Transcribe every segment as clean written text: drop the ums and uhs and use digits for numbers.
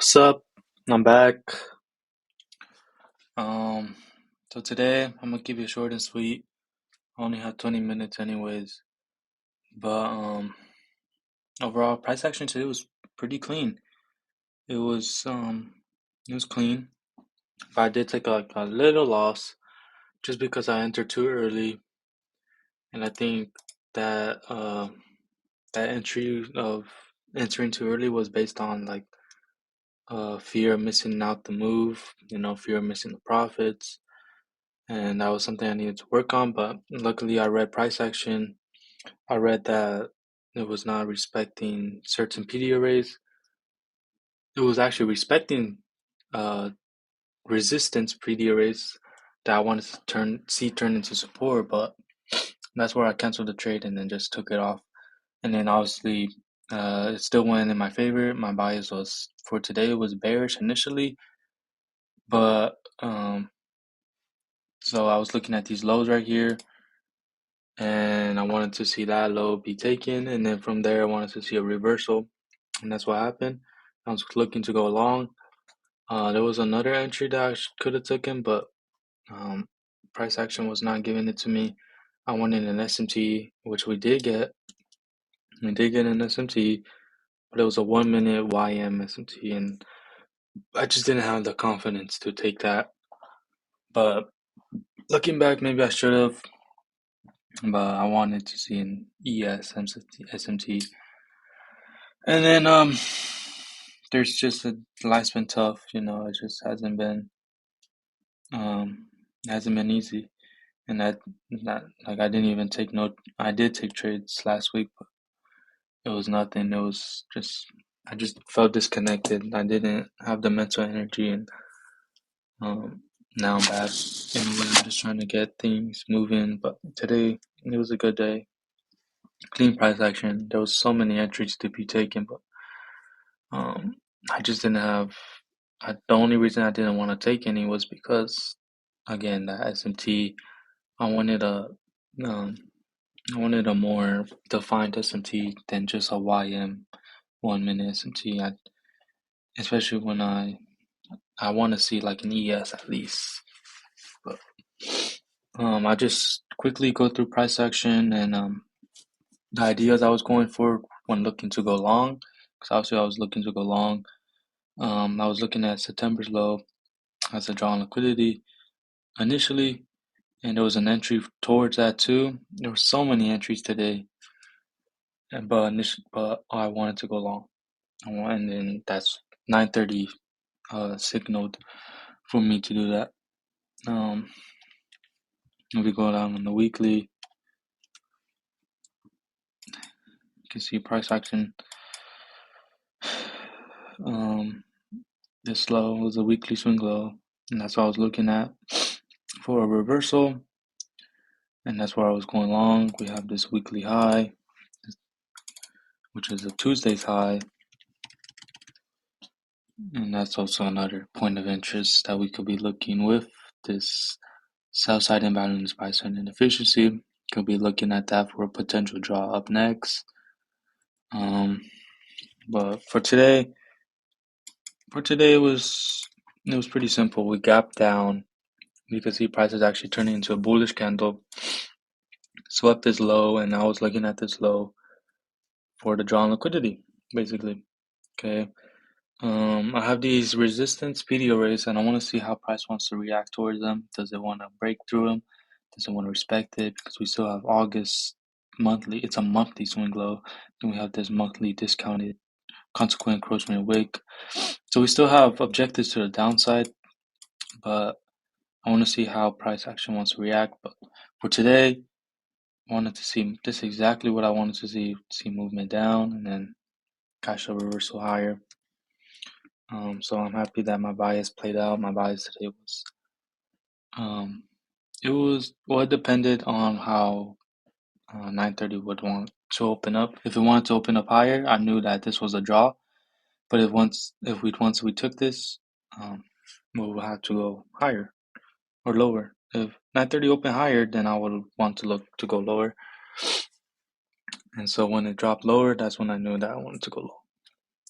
What's up? I'm back. Um, so today I'm gonna keep it short and sweet. I only have 20 minutes anyways. But overall price action today was pretty clean. It was um it was clean. But I did take a little loss just because I entered too early, and I think that that entry of entering too early was based on like fear of missing out the move, fear of missing the profits. And that was something I needed to work on. But luckily, I read price action. I read that it was not respecting certain PD arrays. It was actually respecting uh, resistance PD arrays that I wanted to turn into support. But that's where I canceled the trade and then just took it off. And then obviously, it still went in my favor. My bias was for today was bearish initially, but so I was looking at these lows right here, and I wanted to see that low be taken, and then from there I wanted to see a reversal, and that's what happened. I was looking to go long. There was another entry that I could have taken, but um, price action was not giving it to me. I wanted an SMT, which we did get. We did get an SMT, but it was a 1 minute YM SMT, and I just didn't have the confidence to take that. But looking back, maybe I should have, but I wanted to see an ES SMT. And then there's just life's been tough, it just um hasn't been easy. And that like I didn't even take no I did take trades last week, but it was nothing. It was just I just felt disconnected. I didn't have the mental energy, and um now I'm back. Anyway, I'm just trying to get things moving, but today it was a good day. Clean price action. There was so many entries to be taken, but Um, I just didn't have. The only reason I didn't want to take any was because, again, the SMT. I wanted a, um, I wanted a more defined SMT than just a YM 1 minute SMT. Especially when I want to see like an ES at least. But I just quickly go through price action and the ideas I was going for when looking to go long. Because obviously I was looking to go long. I was looking at September's low as a draw on liquidity initially, and there was an entry towards that too. There were so many entries today, but I wanted to go long, and then that's 9:30 signaled for me to do that. Um, if we go down on the weekly, you can see price action. Um, this low was a weekly swing low, and that's what I was looking at for a reversal, and that's where I was going long. We have this weekly high, which is a Tuesday's high. And that's also another point of interest that we could be looking with this sell side imbalance by certain inefficiency. Could be looking at that for a potential draw up next. But for today it was pretty simple. We gapped down. You can see prices actually turning into a bullish candle. Swept this low, and I was looking at this low for the draw on liquidity, basically. Okay. I have these resistance PD arrays, and I want to see how price wants to react towards them. Does it want to break through them? Does it want to respect it? Because we still have August monthly. It's a monthly swing low. Then we have this monthly discounted consequent encroachment wick. So we still have objectives to the downside, but I want to see how price action wants to react. But for today, I wanted to see this is exactly what I wanted to see movement down and then cash a reversal higher. So I'm happy that my bias played out. My bias today um, it depended on how 9:30 would want to open up. If it wanted to open up higher, I knew that this was a draw. But once we took this, um, we would have to go higher or lower. If 9:30 opened higher, then I would want to look to go lower. And so when it dropped lower, that's when I knew that I wanted to go low.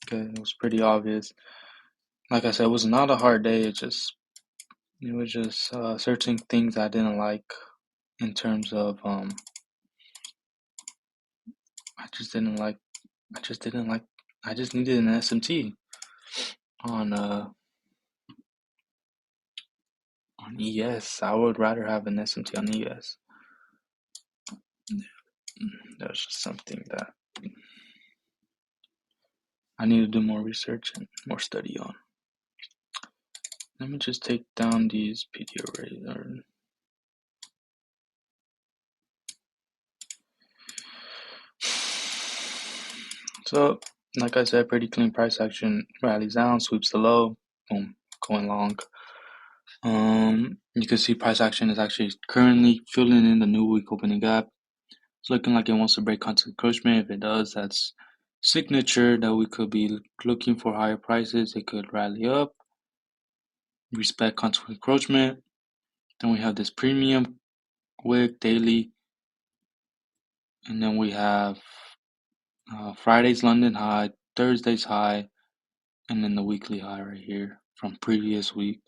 Okay, it was pretty obvious. like I said, it was not a hard day. It was just certain things I didn't like in terms of I just didn't like I just didn't like I just needed an SMT on on ES. I would rather have an SMT on ES. That was just something that I need to do more research and more study on. Let me just take down these PD arrays. So, like I said, pretty clean price action. Rallies down, sweeps the low, boom, going long. You can see price action is actually currently filling in the new week opening gap. It's looking like it wants to break constant encroachment. If it does, that's signature that we could be looking for higher prices. It could rally up, respect constant encroachment. Then we have this premium wick daily, and then we have Friday's London high, Thursday's high, and then the weekly high right here from previous week.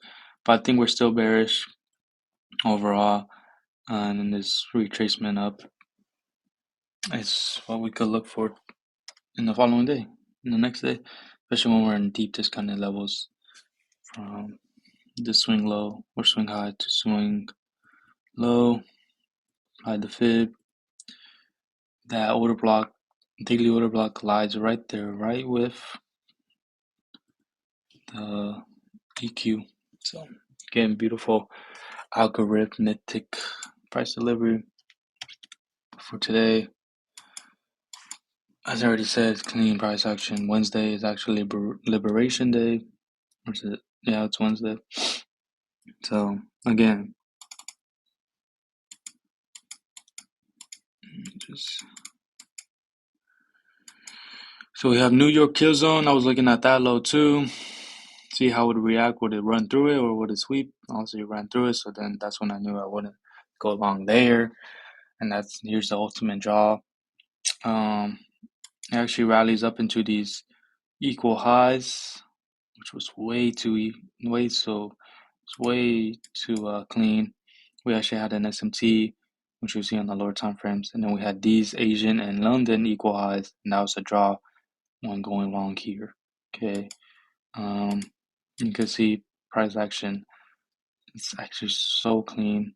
But I think we're still bearish overall, and then this retracement up is what we could look for in the following day, in the next day, especially when we're in deep discounted levels from the swing low or swing high to swing low, apply the fib. That order block, daily order block lies right there, right with the DQ. So again, beautiful algorithmic price delivery for today. As I already said, clean price action. Wednesday is actually Liberation Day. Or is it? Yeah, it's Wednesday. So again, so we have New York kill zone. I was looking at that low too. See how it would react. Would it run through it or would it sweep? Also, it ran through it. So then that's when I knew I wouldn't go long there. And here's the ultimate draw. It actually rallies up into these equal highs, which was way too clean. We actually had an SMT, which you see on the lower time frames, and then we had these Asian and London equal highs, and that was a draw one going long here. Okay, you can see price action. It's actually so clean.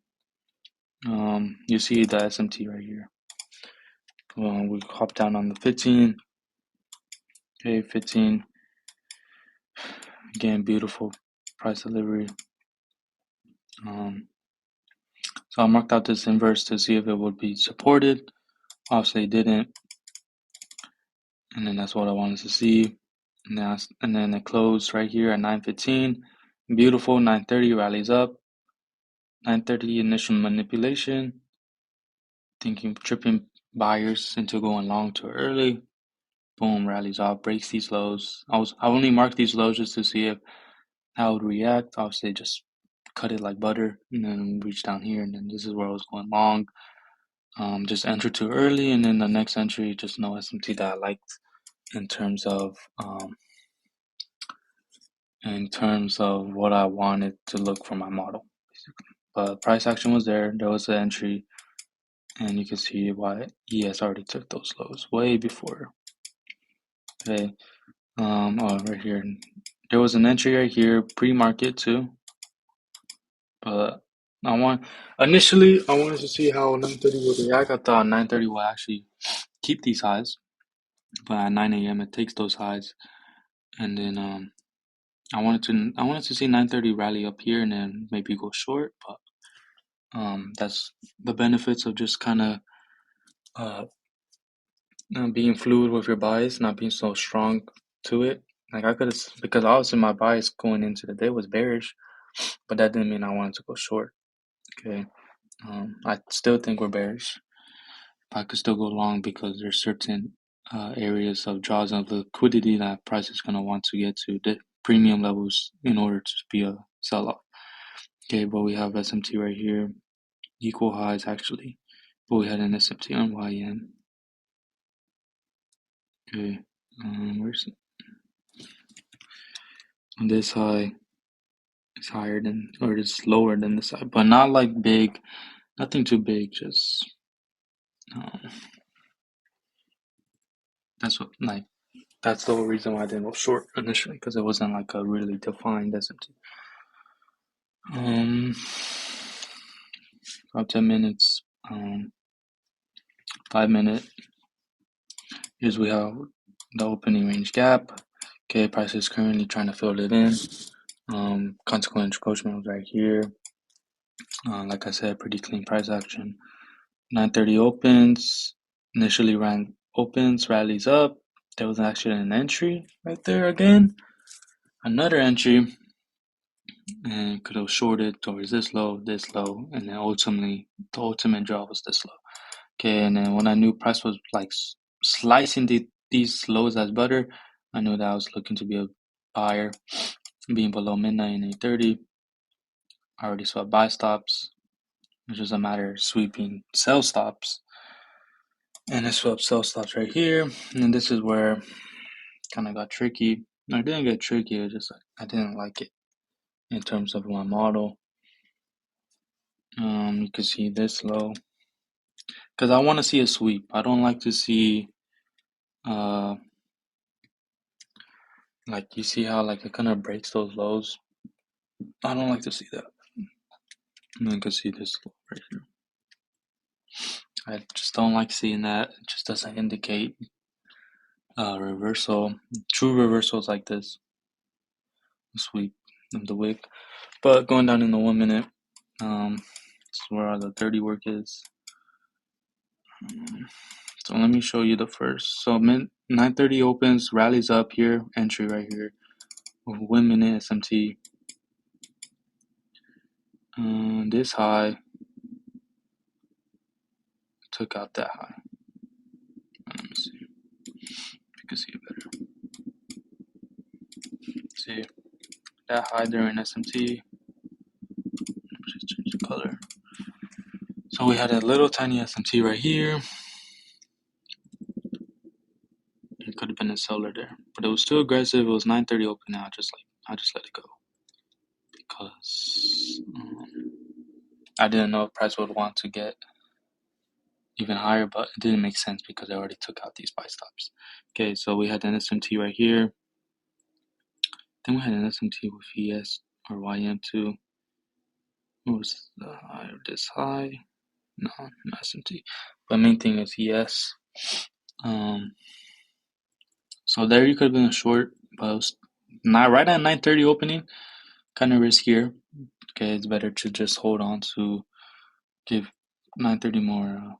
You see the SMT right here. We hop down on the 15. Okay, 15. Again, beautiful price delivery. So I marked out this inverse to see if it would be supported. Obviously it didn't. And then that's what I wanted to see. And then it closed right here at 9:15. Beautiful. 9:30 rallies up. 9:30 initial manipulation. Tripping buyers into going long too early. Boom, rallies off, breaks these lows. I only marked these lows just to see how it would react. Obviously just cut it like butter and then reach down here, and then this is where I was going long. Just enter too early, and then the next entry, just no SMT that I liked in terms of what I wanted to look for my model, basically. But price action was there. There was an entry, and you can see why ES already took those lows way before. Okay, right here, there was an entry right here, pre-market too. But initially I wanted to see how 9:30 would react. I thought 9:30 will actually keep these highs, but at 9 a.m. it takes those highs, and then I wanted to see 9:30 rally up here and then maybe go short, but that's the benefits of just kind of uh, being fluid with your bias, not being so strong to it. Like I could have, because obviously my bias going into the day was bearish, but that didn't mean I wanted to go short. Okay, I still think we're bearish. I could still go long because there's certain areas of draws of liquidity that price is gonna want to get to the premium levels in order to be a sell-off. Okay, but we have SMT right here, equal highs actually, but we had an SMT on YM. Okay, where's it? And this high is higher than, or is lower than this high, but not like big, nothing too big, just um, that's what like that's the whole reason why I didn't go short initially, because it wasn't like a really defined SMT. About 10 minutes, 5 minute. Here's we have the opening range gap. Okay, price is currently trying to fill it in. Consequent encroachment was right here. Like I said, pretty clean price action. 9:30 opens. Initially opens, rallies up. There was actually an entry right there again. Another entry, and could have shorted towards this low, and then ultimately the ultimate draw was this low. Okay, and then when I knew price was like slicing these lows as butter, I knew that I was looking to be a buyer. Being below midnight and 8:30, I already saw buy stops. It's just a matter of sweeping sell stops. And I swept sell stops right here. And this is where kind of got tricky. I didn't get tricky, it just I didn't like it in terms of my model. You can see this low. Because I want to see a sweep. I don't like to see like you see how like it kind of breaks those lows. I don't like to see that. And you can see this low right here. I just don't like seeing that. It just doesn't indicate reversal. True reversals like this. Sweep of the wick. But going down in the 1 minute, this is where the 30 work is. So let me show you the first. So 9:30 opens, rallies up here, entry right here. 1 minute SMT. This high took out that high. Let me see. You can see it better. See that high during SMT. Just change the color. So we had a little tiny SMT right here. It could have been a seller there, but it was too aggressive. It was 9:30 open now. I just let it go because I didn't know if price would want to get even higher, but it didn't make sense because I already took out these buy stops. Okay, so we had an SMT right here. Then we had an SMT with ES or YM too. What was the high or this high? No, not SMT. But main thing is ES. So there you could have been a short, but it was not right at 9:30 opening. Kind of riskier. Okay, it's better to just hold on to give 9:30 more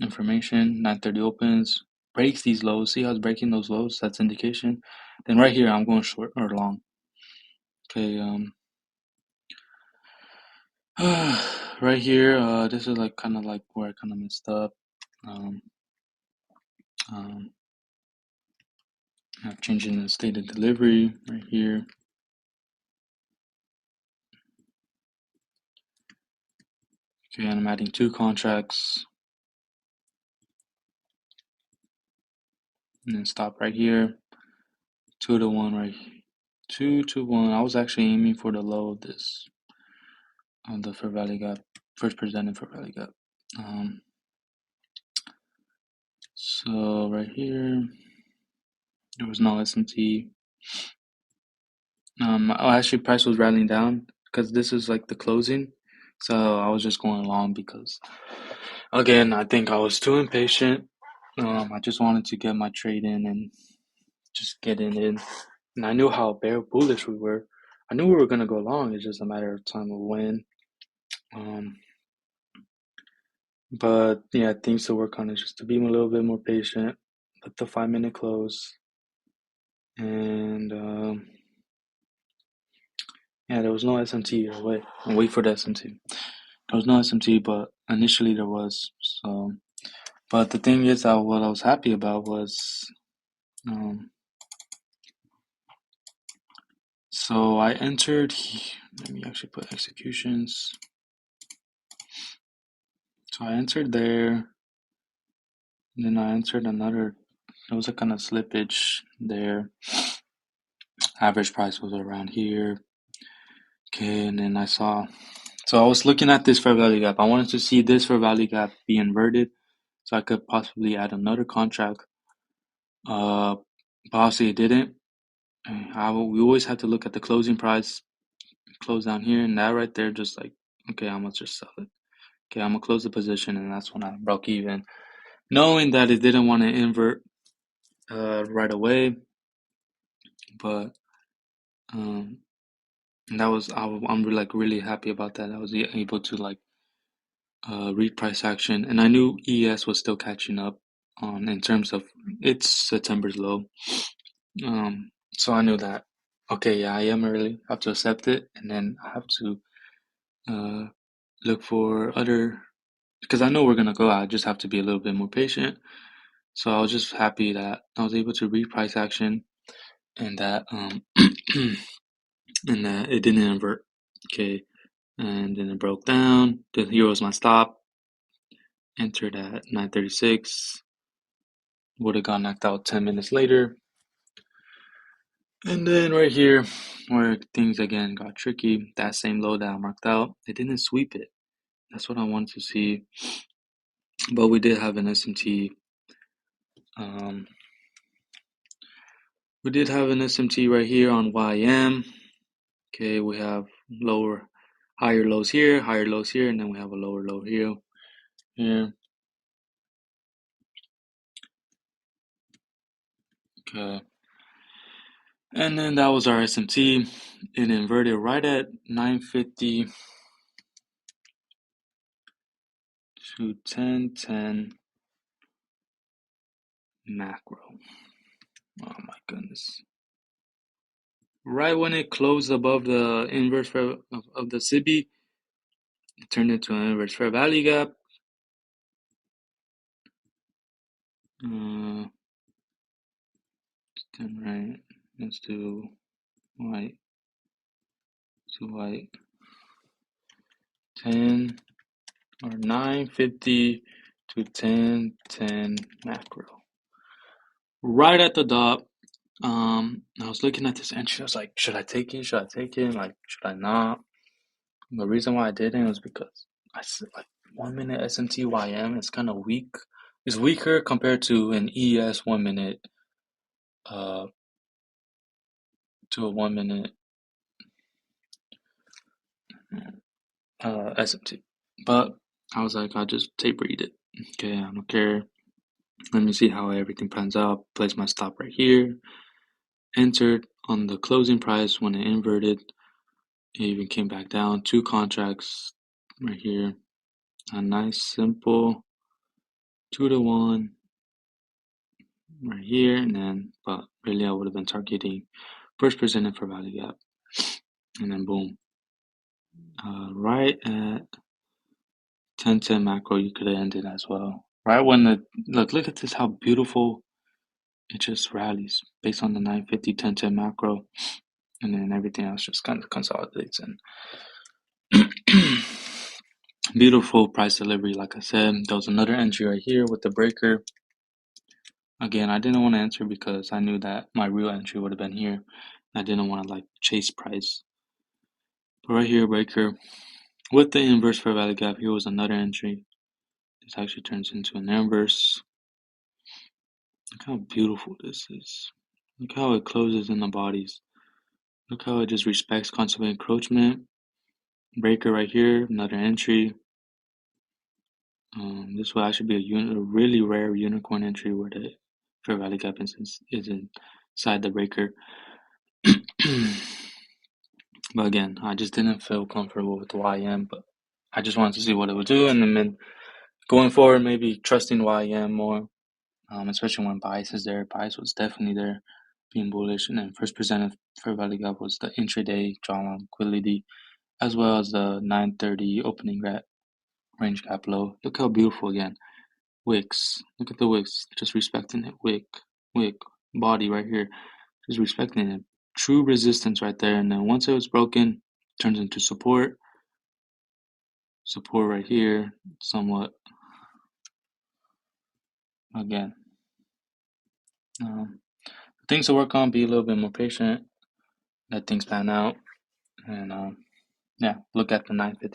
information. 9:30 opens, breaks these lows. See how it's breaking those lows? That's indication. Then right here, I'm going short or long. Okay, right here, this is like kind of like where I kind of messed up. I'm changing the state of delivery right here. Okay, and I'm adding 2 contracts. And then stop right here. 2 to 1 right here. 2 to 1. I was actually aiming for the low of this. On the fair value gap. First presented fair value gap. So right here, there was no SMT. Actually, price was rallying down because this is like the closing. So I was just going long because, again, I think I was too impatient. I just wanted to get my trade in and just get it in. And I knew how bullish we were. I knew we were gonna go long. It's just a matter of time of when. But yeah, things to work on is just to be a little bit more patient. Let the 5 minute close, and yeah, there was no SMT. Wait for the SMT. There was no SMT, but initially there was. So, but the thing is that what I was happy about was, so I entered. Let me actually put executions. So I entered there, and then I entered another. There was a kind of slippage there. Average price was around here. Okay, and then so I was looking at this fair value gap. I wanted to see this fair value gap be inverted so I could possibly add another contract. But obviously it didn't. We always have to look at the closing price, close down here, and that right there, just like, okay, I'm gonna just sell it. Okay, I'm gonna close the position, and that's when I broke even, knowing that it didn't want to invert right away. But that was I'm really happy about that. I was able to read price action, and I knew ES was still catching up on in terms of its September's low. So I knew that, okay, yeah, I am early. I have to accept it, and then I have to look for other, because I know we're gonna go. I just have to be a little bit more patient. So I was just happy that I was able to read price action, and that and that it didn't invert. Okay, and then it broke down. Here was my stop. Entered at 9:36. Would have got knocked out 10 minutes later. And then right here, where things again got tricky, that same low that I marked out, it didn't sweep it. That's what I wanted to see. But we did have an SMT. We did have an SMT right here on YM. Okay, we have higher lows here, and then we have a lower low here. Okay. And then that was our SMT. It inverted right at 950 to 1010 macro. Oh my goodness. Right when it closed above the inverse of the SIBI, it turned into an inverse fair value gap. Right. Let's do white. To white. 10 or 950 to 1010 macro. Right at the dot. I was looking at this entry. I was like, should I take it? Should I take it? Like, should I not? The reason why I didn't was because I said, like, 1 minute SMT YM is kind of weak. It's weaker compared to an ES 1 minute, to a 1 minute SMT. But I was like, I'll just tape read it. Okay, I don't care. Let me see how everything pans out. Place my stop right here. Entered on the closing price when it inverted. It even came back down. 2 contracts right here. A nice simple 2-to-1 right here, and then, but really I would have been targeting first presented for value gap, and then boom, right at 1010 macro, you could have ended as well. Right when look at this, how beautiful it just rallies based on the 950 1010 macro, and then everything else just kind of consolidates and beautiful price delivery. Like I said, there was another entry right here with the breaker. Again, I didn't want to enter because I knew that my real entry would have been here. I didn't want to chase price. But right here, breaker with the inverse fair value gap, here was another entry. This actually turns into an inverse. Look how beautiful this is. Look how it closes in the bodies. Look how it just respects concept of encroachment. Breaker right here, another entry. This will actually be a really rare unicorn entry where the fair value gap is inside the breaker. But again, I just didn't feel comfortable with the YM, but I just wanted to see what it would do, and then going forward, maybe trusting YM more, especially when bias is there. Bias was definitely there, being bullish, and then first presented fair value gap was the intraday drawdown liquidity, as well as the 930 opening range gap low. Look how beautiful again. Wicks. Look at the wicks. Just respecting it. Wick. Body right here. Just respecting it. True resistance right there. And then once it was broken, turns into support. Support right here. Somewhat. Again. Things to work on. Be a little bit more patient. let things pan out, and yeah, look at the 950.